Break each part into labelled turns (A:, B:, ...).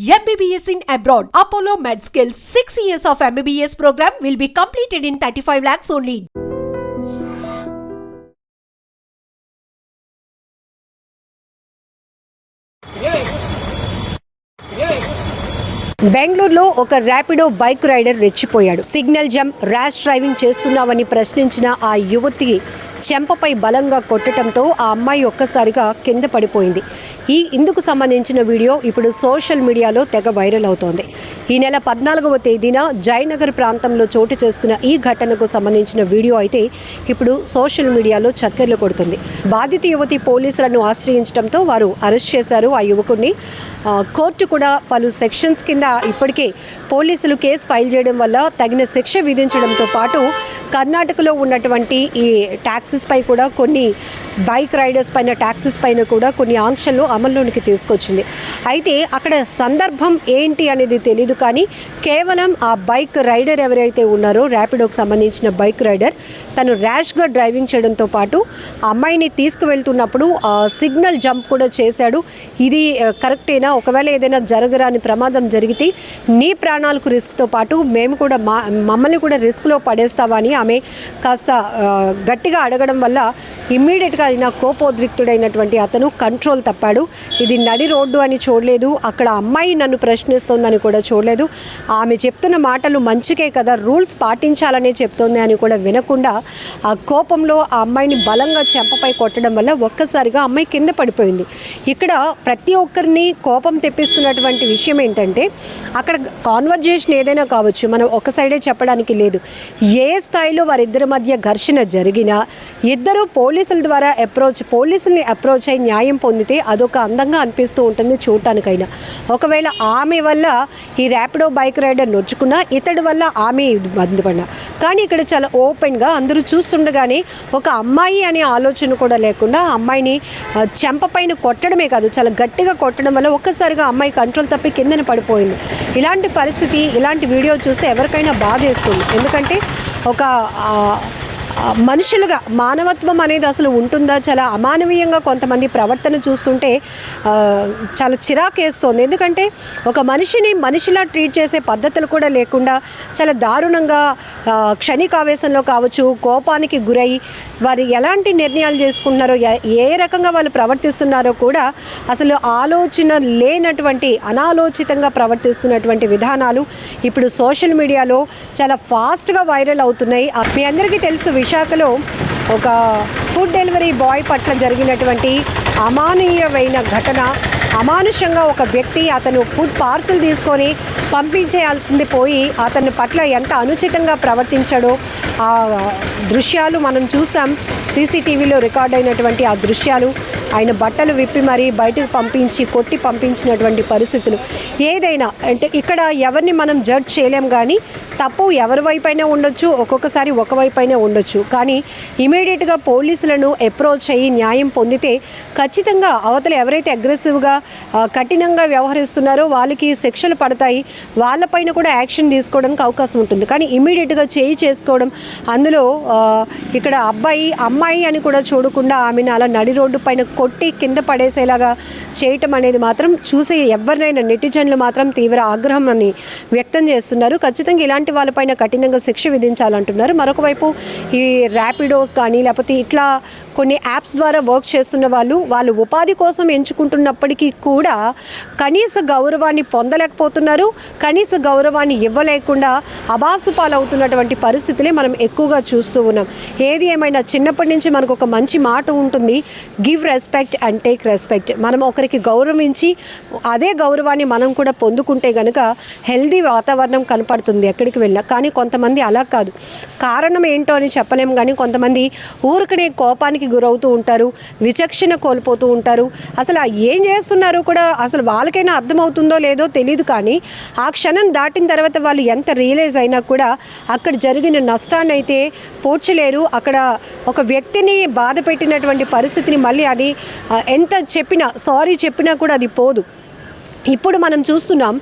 A: MBBS in abroad. Apollo MedSkill 6 years of MBBS program will be completed in 35 lakhs only.
B: బెంగళూరులో ఒక Rapido bike rider రెచ్చిపోయాడు. Signal jump, rash driving చేస్తున్నావని ప్రశ్నించిన ఆ యువతి చెంపపై బలంగా కొట్టడంతో ఆ అమ్మాయి ఒక్కసారిగా కింద పడిపోయింది. ఇందుకు సంబంధించిన వీడియో ఇప్పుడు సోషల్ మీడియాలో తెగ వైరల్ అవుతోంది. ఈ నెల 14వ తేదీన జయనగర్ ప్రాంతంలో చోటు చేసుకున్న ఈ ఘటనకు సంబంధించిన వీడియో అయితే ఇప్పుడు సోషల్ మీడియాలో చక్కర్లు కొడుతుంది. బాధిత యువతి పోలీసులను ఆశ్రయించడంతో వారు అరెస్ట్ చేశారు ఆ యువకుడిని. కోర్టు కూడా పలు సెక్షన్స్ కింద ఇప్పటికే పోలీసులు కేసు ఫైల్ చేయడం వల్ల తగిన శిక్ష విధించడంతో పాటు కర్ణాటకలో ఉన్నటువంటి ఈ ట్యాక్సీస్ పై కూడా కొన్ని బైక్ రైడర్స్ పైన ట్యాక్సీస్ పైన కూడా కొన్ని ఆంక్షలు అమల్లోనికి తీసుకొచ్చింది. అయితే అక్కడ సందర్భం ఏంటి అనేది తెలీదు, కానీ కేవలం ఆ బైక్ రైడర్ ఎవరైతే ఉన్నారో ర్యాపిడోకి సంబంధించిన బైక్ రైడర్ తను ర్యాష్గా డ్రైవింగ్ చేయడంతో పాటు ఆ అమ్మాయిని తీసుకువెళ్తున్నప్పుడు సిగ్నల్ జంప్ కూడా చేశాడు. ఇది కరెక్టేనా? ఒకవేళ ఏదైనా జరగరాని ప్రమాదం జరిగితే నీ ప్రాణాలకు రిస్క్తో పాటు మేము కూడా మమ్మల్ని కూడా రిస్క్లో పడేస్తావా అని ఆమె కాస్త గట్టిగా అడగడం వల్ల ఇమ్మీడియట్గా అయినా కోపోద్రిక్తుడైనటువంటి అతను కంట్రోల్ తప్పాడు. ఇది నడి రోడ్డు అని చూడలేదు, అక్కడ అమ్మాయి నన్ను ప్రశ్నిస్తోందని కూడా చూడలేదు. ఆమె చెప్తున్న మాటలు మంచికే కదా, రూల్స్ పాటించాలనే చెప్తోంది అని కూడా వినకుండా ఆ కోపంలో ఆ అమ్మాయిని బలంగా చెంపపై కొట్టడం వల్ల ఒక్కసారిగా అమ్మాయి కింద పడిపోయింది. ఇక్కడ ప్రతి ఒక్కరిని కోపం తెప్పిస్తున్నటువంటి విషయం ఏంటంటే అక్కడ కాన్వర్జేషన్ ఏదైనా కావచ్చు, మనం ఒక సైడే చెప్పడానికి లేదు. ఏ స్థాయిలో వారిద్దరి మధ్య ఘర్షణ జరిగినా ఇద్దరు పోలీసుల ద్వారా పోలీసుల్ని అప్రోచ్ అయి న్యాయం పొందితే అదొక అందంగా అనిపిస్తూ ఉంటుంది చూడటానికైనా. ఒకవేళ ఆమె వల్ల ఈ ర్యాపిడో బైక్ రైడర్ నొచ్చుకున్నా, ఇతడి వల్ల ఆమె ఇబ్బంది పడినా, కానీ ఇక్కడ చాలా ఓపెన్గా అందరూ చూస్తుండగానే ఒక అమ్మాయి అనే ఆలోచన కూడా లేకుండా అమ్మాయిని చెంపపైన కొట్టడమే కాదు, చాలా గట్టిగా కొట్టడం వల్ల ఒక్కసారిగా అమ్మాయి కంట్రోల్ తప్పి కిందన పడిపోయింది. ఇలాంటి పరిస్థితి, ఇలాంటి వీడియో చూస్తే ఎవరికైనా బాధేస్తుంది. ఎందుకంటే ఒక మనుషులుగా మానవత్వం అనేది అసలు ఉంటుందా? చాలా అమానవీయంగా కొంతమంది ప్రవర్తన చూస్తుంటే చాలా చిరాకేస్తోంది. ఎందుకంటే ఒక మనిషిని మనిషిలా ట్రీట్ చేసే పద్ధతులు కూడా లేకుండా చాలా దారుణంగా క్షణికావేశంలో కావచ్చు, కోపానికి గురై వారు ఎలాంటి నిర్ణయాలు చేసుకుంటున్నారో, ఏ రకంగా వాళ్ళు ప్రవర్తిస్తున్నారో కూడా అసలు ఆలోచన లేనటువంటి అనాలోచితంగా ప్రవర్తిస్తున్నటువంటి విధానాలు ఇప్పుడు సోషల్ మీడియాలో చాలా ఫాస్ట్గా వైరల్ అవుతున్నాయి. మీ అందరికీ తెలుసు, విశాఖలో ఒక ఫుడ్ డెలివరీ బాయ్ పట్ల జరిగినటువంటి అమానవీయమైన ఘటన. అమానుషంగా ఒక వ్యక్తి అతను ఫుడ్ పార్సల్ తీసుకొని పంపించేయాల్సింది పోయి అతని పట్ల ఎంత అనుచితంగా ప్రవర్తించాడో ఆ దృశ్యాలు మనం చూసాం. సీసీటీవీలో రికార్డ్ అయినటువంటి ఆ దృశ్యాలు, ఆయన బట్టలు విప్పి మరీ బయటకు పంపించి కొట్టి పంపించినటువంటి పరిస్థితులు. ఏదైనా అంటే ఇక్కడ ఎవరిని మనం జడ్జ్ చేయలేం, కానీ తప్పు ఎవరి వైపైనా ఉండొచ్చు, ఒక్కొక్కసారి ఒకవైపైనే ఉండొచ్చు. కానీ ఇమీడియట్గా పోలీసులను అప్రోచ్ అయ్యి న్యాయం పొందితే ఖచ్చితంగా అవతల ఎవరైతే అగ్రెసివ్గా కఠినంగా వ్యవహరిస్తున్నారో వాళ్ళకి శిక్షలు పడతాయి, వాళ్ళపైన కూడా యాక్షన్ తీసుకోవడానికి అవకాశం ఉంటుంది. కానీ ఇమీడియట్గా చేసుకోవడం, అందులో ఇక్కడ అమ్మాయి అని కూడా చూడకుండా ఆమెను అలా నడి రోడ్డు పైన కొట్టి కింద పడేసేలాగా చేయటం అనేది మాత్రం చూసి ఎవరినైనా నెటిజన్లు మాత్రం తీవ్ర ఆగ్రహాన్ని వ్యక్తం చేస్తున్నారు. ఖచ్చితంగా ఇలాంటి వాళ్ళపైన కఠినంగా శిక్ష విధించాలంటున్నారు. మరొక వైపు ఈ ర్యాపిడోస్ కానీ లేకపోతే ఇట్లా కొన్ని యాప్స్ ద్వారా వర్క్ చేస్తున్న వాళ్ళు ఉపాధి కోసం ఎంచుకుంటున్నప్పటికీ కూడా కనీస గౌరవాన్ని పొందలేకపోతున్నారు. కనీస గౌరవాన్ని ఇవ్వలేకుండా అబాసు పాలవుతున్నటువంటి పరిస్థితులే మనం ఎక్కువగా చూస్తూ ఉన్నాం. ఏది ఏమైనా చిన్నప్పటి నుంచి మనకు ఒక మంచి మాట ఉంటుంది, give respect and take respect. మనం ఒకరికి గౌరవించి అదే గౌరవాన్ని మనం కూడా పొందుకుంటే కనుక హెల్దీ వాతావరణం కనపడుతుంది ఎక్కడికి వెళ్ళా. కానీ కొంతమంది అలా కాదు. కారణం ఏంటో అని చెప్పలేము, కానీ కొంతమంది ఊరికనే కోపానికి గురవుతూ ఉంటారు, విచక్షణ కోల్పోతూ ఉంటారు. అసలు ఏం చేస్తున్నారో కూడా అసలు వాళ్ళకైనా అర్థమవుతుందో లేదో తెలియదు. కానీ ఆ క్షణం దాటిన తర్వాత వాళ్ళు ఎంత రియలైజ్ అయినా కూడా అక్కడ జరిగిన నష్టాన్ని అయితే పోడ్చలేరు. అక్కడ ఒక వ్యక్తిని బాధ పెట్టినటువంటి పరిస్థితిని మళ్ళీ అది ఎంత చెప్పినా, సారీ చెప్పినా కూడా అది పోదు. ఇప్పుడు మనం చూస్తున్నాం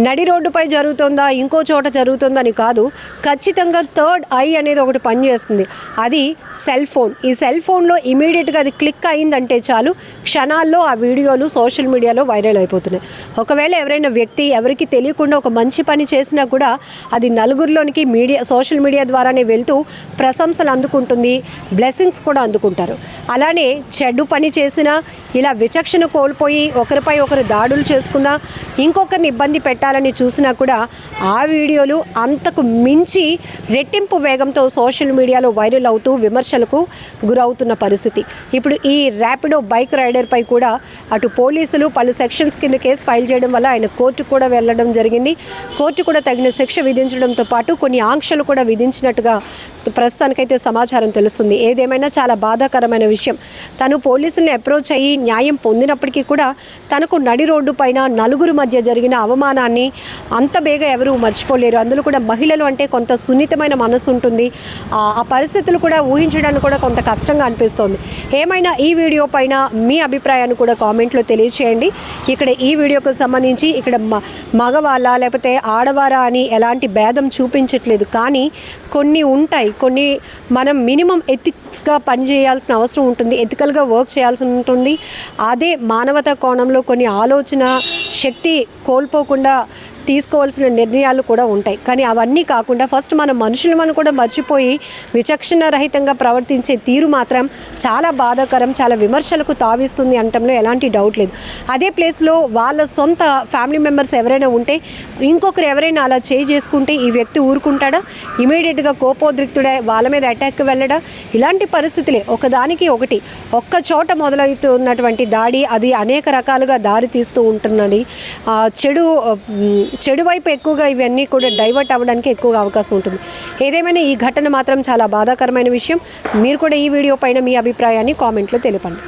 B: నడి రోడ్డుపై జరుగుతుందా ఇంకో చోట జరుగుతుందని కాదు, ఖచ్చితంగా థర్డ్ ఐ అనేది ఒకటి పనిచేస్తుంది. అది సెల్ ఫోన్. ఈ సెల్ ఫోన్లో ఇమీడియట్గా అది క్లిక్ అయిందంటే చాలు, క్షణాల్లో ఆ వీడియోలు సోషల్ మీడియాలో వైరల్ అయిపోతున్నాయి. ఒకవేళ ఎవరైనా వ్యక్తి ఎవరికి తెలియకుండా ఒక మంచి పని చేసినా కూడా అది నలుగురిలోనికి సోషల్ మీడియా ద్వారానే వెళ్తూ ప్రశంసలు అందుకుంటుంది, బ్లెస్సింగ్స్ కూడా అందుకుంటారు. అలానే చెడు పని చేసినా, ఇలా విచక్షణ కోల్పోయి ఒకరిపై ఒకరు దాడులు చేసుకున్న, ఇంకొకరిని ఇబ్బంది పెట్టాలని చూసినా కూడా ఆ వీడియోలు అంతకు మించి రెట్టింపు వేగంతో సోషల్ మీడియాలో వైరల్ అవుతూ విమర్శలకు గురవుతున్న పరిస్థితి. ఇప్పుడు ఈ ర్యాపిడో బైక్ రైడర్పై కూడా అటు పోలీసులు పలు సెక్షన్స్ కింద కేసు ఫైల్ చేయడం వల్ల ఆయన కోర్టుకు కూడా వెళ్ళడం జరిగింది. కోర్టు కూడా తగిన శిక్ష విధించడంతో పాటు కొన్ని ఆంక్షలు కూడా విధించినట్టుగా ప్రస్తుతానికైతే సమాచారం తెలుస్తుంది. ఏదేమైనా చాలా బాధాకరమైన విషయం. తను పోలీసుల్ని అప్రోచ్ అయ్యి న్యాయం పొందినప్పటికీ కూడా తనకు నడి రోడ్డు పైన నలుగురు మధ్య జరిగిన అవమానాన్ని అంత బేగా ఎవరూ మర్చిపోలేరు. అందులో కూడా మహిళలు అంటే కొంత సున్నితమైన మనసు ఉంటుంది. ఆ పరిస్థితులు కూడా ఊహించడానికి కూడా కొంత కష్టంగా అనిపిస్తోంది. ఏమైనా ఈ వీడియో పైన మీ అభిప్రాయాన్ని కూడా కామెంట్లో తెలియచేయండి. ఇక్కడ ఈ వీడియోకి సంబంధించి ఇక్కడ మగవాళ్ళ లేకపోతే ఆడవారా అని ఎలాంటి భేదం చూపించట్లేదు, కానీ కొన్ని ఉంటాయి, కొన్ని మనం మినిమం ఎథిక్స్గా పనిచేయాల్సిన అవసరం ఉంటుంది, ఎథికల్గా వర్క్ చేయాల్సి ఉంటుంది. అదే మానవతా కోణంలో కొన్ని ఆలోచన శక్తి కోల్పోకుండా తీసుకోవాల్సిన నిర్ణయాలు కూడా ఉంటాయి. కానీ అవన్నీ కాకుండా ఫస్ట్ మనం మనుషులను కూడా మర్చిపోయి విచక్షణ రహితంగా ప్రవర్తించే తీరు మాత్రం చాలా బాధాకరం, చాలా విమర్శలకు తావిస్తుంది అనటంలో ఎలాంటి డౌట్ లేదు. అదే ప్లేస్లో వాళ్ళ సొంత ఫ్యామిలీ మెంబర్స్ ఎవరైనా ఉంటే, ఇంకొకరు ఎవరైనా అలా చేసుకుంటే ఈ వ్యక్తి ఊరుకుంటాడా? ఇమీడియట్గా కోపోద్రిక్తుడే వాళ్ళ మీద అటాక్కి వెళ్ళడా? ఇలాంటి పరిస్థితులే ఒకదానికి ఒకటి ఒక్క చోట మొదలవుతున్నటువంటి దాడి అది అనేక రకాలుగా దారి తీస్తూ ఉంటున్నది. చెడు వైపు ఎక్కువగా ఇవన్నీ కూడా డైవర్ట్ అవ్వడానికి ఎక్కువగా అవకాశం ఉంటుంది. ఏదేమైనా ఈ ఘటన మాత్రం చాలా బాధాకరమైన విషయం. మీరు కూడా ఈ వీడియో పైన మీ అభిప్రాయాన్ని కామెంట్లో తెలపండి.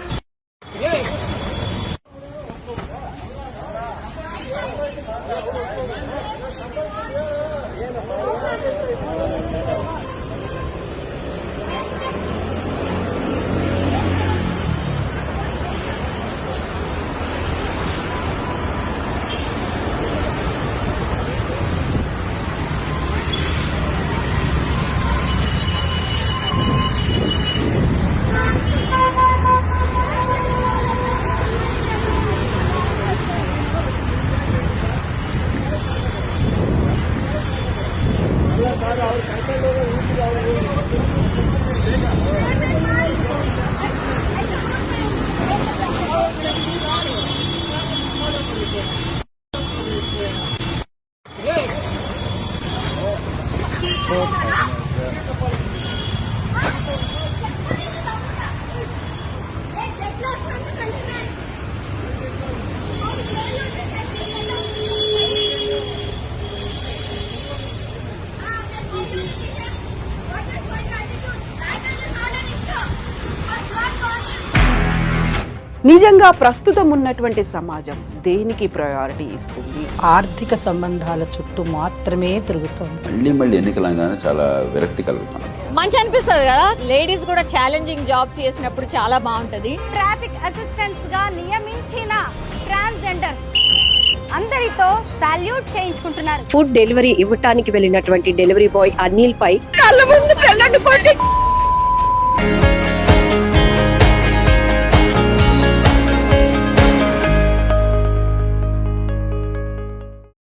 C: నిజంగా ప్రస్తుతం ఉన్నటువంటి సమాజం దేనికి ప్రయారిటీ ఇస్తుంది?
D: ఆర్థిక సంబంధాల చుట్టూ మాత్రమే తిరుగుతోంది.
E: మళ్ళీ ఎన్నికలంగానే చాలా విరక్తి కలుగుతున్నాం.
F: మంచి అనిపిస్తుంది కదా, లేడీస్ కూడా ఛాలెంజింగ్ జాబ్స్ చేసినప్పుడు చాలా బాగుంటది.
G: ట్రాఫిక్ అసిస్టెంట్స్ గా నియమించిన ట్రాన్స్జెండర్స్ అందరితో సాల్యూట్ చేయించుకుంటున్నారు.
B: ఫుడ్ డెలివరీ ఇవ్వటానికి వెళ్ళినటువంటి డెలివరీ బాయ్ అనిల్ పై కళ్ళ ముందు